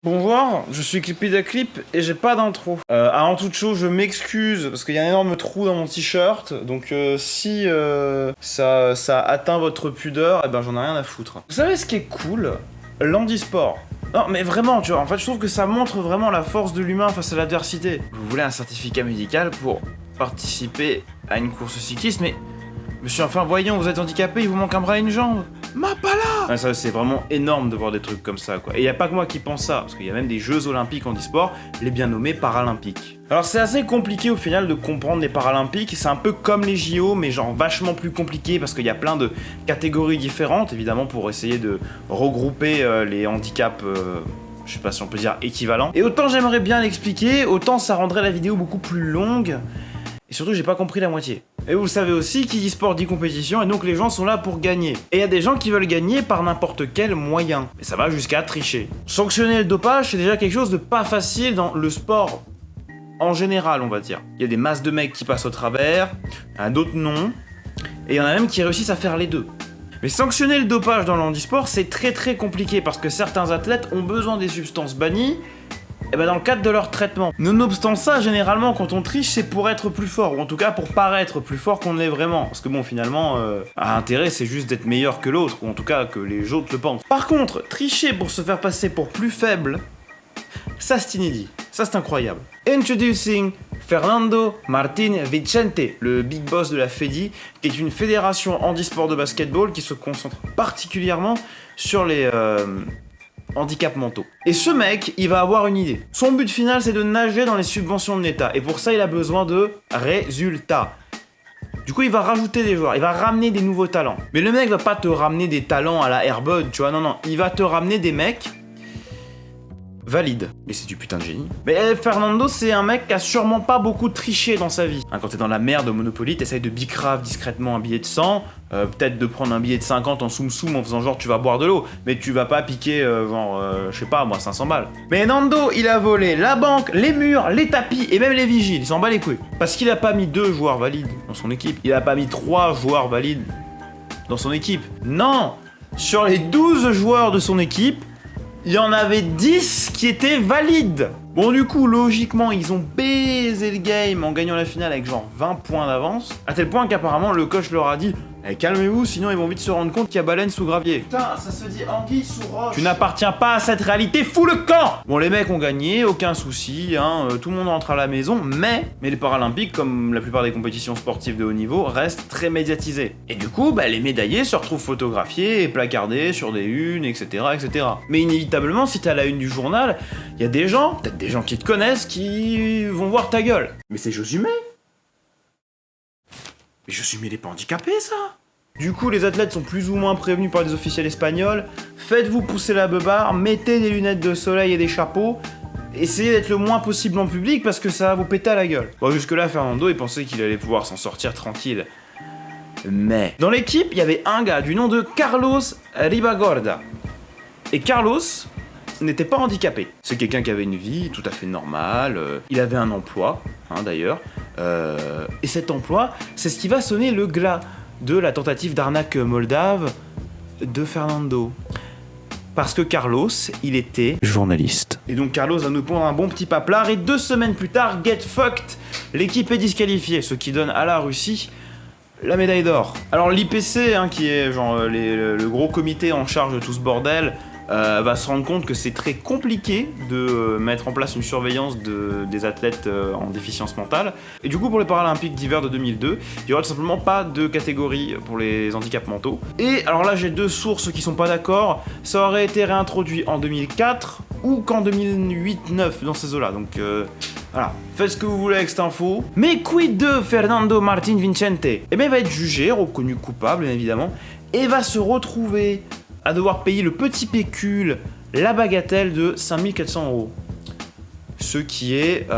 Bonjour, je suis Clip et j'ai pas d'intro. Avant toute chose, je m'excuse parce qu'il y a un énorme trou dans mon t-shirt, donc si ça atteint votre pudeur, eh ben j'en ai rien à foutre. Vous savez ce qui est cool? L'handisport. Non mais vraiment, tu vois, en fait je trouve que ça montre vraiment la force de l'humain face à l'adversité. Vous voulez un certificat médical pour participer à une course cycliste, mais monsieur, enfin voyons, vous êtes handicapé, il vous manque un bras et une jambe. Ma pas là. Ouais, ça c'est vraiment énorme de voir des trucs comme ça quoi. Et y a pas que moi qui pense ça, parce qu'il y a même des Jeux Olympiques en e-sport, les bien nommés Paralympiques. Alors c'est assez compliqué au final de comprendre les Paralympiques, c'est un peu comme les JO, mais genre vachement plus compliqué parce qu'il y a plein de catégories différentes, évidemment pour essayer de regrouper les handicaps, je sais pas si on peut dire équivalents. Et autant j'aimerais bien l'expliquer, autant ça rendrait la vidéo beaucoup plus longue. Et surtout, j'ai pas compris la moitié. Et vous le savez aussi, qui dit sport dit compétition, et donc les gens sont là pour gagner. Et il y a des gens qui veulent gagner par n'importe quel moyen. Et ça va jusqu'à tricher. Sanctionner le dopage, c'est déjà quelque chose de pas facile dans le sport en général, on va dire. Il y a des masses de mecs qui passent au travers, d'autres non, et il y en a même qui réussissent à faire les deux. Mais sanctionner le dopage dans le handisport, c'est très compliqué, parce que certains athlètes ont besoin des substances bannies, et ben dans le cadre de leur traitement. Nonobstant ça, généralement quand on triche, c'est pour être plus fort, ou en tout cas pour paraître plus fort qu'on ne l'est vraiment. Parce que bon, finalement, l'intérêt c'est juste d'être meilleur que l'autre, ou en tout cas que les autres le pensent. Par contre, tricher pour se faire passer pour plus faible, ça c'est inédit, ça c'est incroyable. Introducing Fernando Martin Vicente, le big boss de la FEDI, qui est une fédération handisport de basketball qui se concentre particulièrement sur les handicaps mentaux. Et ce mec, il va avoir une idée. Son but final, c'est de nager dans les subventions de l'État. Et pour ça, il a besoin de résultats. Du coup, il va rajouter des joueurs, il va ramener des nouveaux talents. Mais le mec va pas te ramener des talents à la Airbud, tu vois, non. Il va te ramener des mecs valides. Mais c'est du putain de génie. Mais Fernando, c'est un mec qui a sûrement pas beaucoup triché dans sa vie. Quand t'es dans la merde au Monopoly, t'essayes de bicrave discrètement un billet de 100, peut-être de prendre un billet de 50 en soum-soum en faisant genre tu vas boire de l'eau, mais tu vas pas piquer je sais pas moi 500 balles. Mais Nando, il a volé la banque, les murs, les tapis et même les vigiles, il s'en bat les couilles. Parce qu'il a pas mis 2 joueurs valides dans son équipe, il a pas mis 3 joueurs valides dans son équipe. Non, sur les 12 joueurs de son équipe, il y en avait 10 qui étaient valides. Bon du coup, logiquement, ils ont baisé le game en gagnant la finale avec genre 20 points d'avance. À tel point qu'apparemment, le coach leur a dit « calmez-vous, sinon ils vont vite se rendre compte qu'il y a baleine sous gravier. » Putain, ça se dit anguille sous roche. Tu n'appartiens pas à cette réalité, fous le camp. Bon, les mecs ont gagné, aucun souci, tout le monde rentre à la maison, mais les Paralympiques, comme la plupart des compétitions sportives de haut niveau, restent très médiatisés. Et du coup, les médaillés se retrouvent photographiés et placardés sur des unes, etc. Mais inévitablement, si t'es à la une du journal, il y a des gens, peut-être des gens qui te connaissent, qui vont voir ta gueule. Mais c'est Josué. Mais Josué, il est pas handicapé, ça. Du coup, les athlètes sont plus ou moins prévenus par les officiels espagnols. Faites-vous pousser la beubare, mettez des lunettes de soleil et des chapeaux. Essayez d'être le moins possible en public parce que ça va vous péter à la gueule. Bon, jusque-là, Fernando, il pensait qu'il allait pouvoir s'en sortir tranquille. Mais dans l'équipe, il y avait un gars du nom de Carlos Ribagorda. Et Carlos n'était pas handicapé. C'est quelqu'un qui avait une vie tout à fait normale, il avait un emploi, d'ailleurs, et cet emploi, c'est ce qui va sonner le glas de la tentative d'arnaque moldave de Fernando. Parce que Carlos, il était journaliste. Et donc Carlos va nous pondre un bon petit paplard, et 2 semaines plus tard, get fucked, l'équipe est disqualifiée, ce qui donne à la Russie la médaille d'or. Alors l'IPC, qui est genre le gros comité en charge de tout ce bordel, va se rendre compte que c'est très compliqué de mettre en place une surveillance des athlètes en déficience mentale. Et du coup, pour les Paralympiques d'hiver de 2002, il n'y aura tout simplement pas de catégorie pour les handicaps mentaux. Et alors là, j'ai 2 sources qui sont pas d'accord. Ça aurait été réintroduit en 2004 ou qu'en 2008-9 dans ces eaux-là. Donc voilà, faites ce que vous voulez avec cette info. Mais quid de Fernando Martin Vicente? Eh bien, il va être jugé, reconnu coupable, bien évidemment, et va se retrouver à devoir payer le petit pécule, la bagatelle de 5400 €. Ce qui est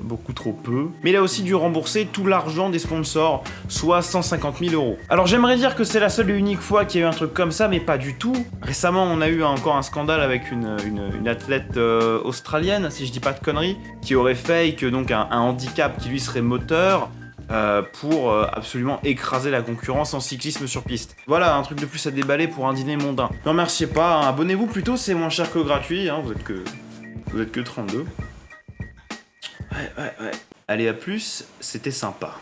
beaucoup trop peu. Mais il a aussi dû rembourser tout l'argent des sponsors, soit 150 000 €. Alors j'aimerais dire que c'est la seule et unique fois qu'il y a eu un truc comme ça, mais pas du tout. Récemment, on a eu encore un scandale avec une athlète australienne, si je dis pas de conneries, qui aurait fake donc un handicap qui lui serait moteur, pour absolument écraser la concurrence en cyclisme sur piste. Voilà, un truc de plus à déballer pour un dîner mondain. Ne remerciez pas, hein, abonnez-vous plutôt, c'est moins cher que gratuit, hein, vous êtes que 32. Ouais. Allez, à plus, c'était sympa.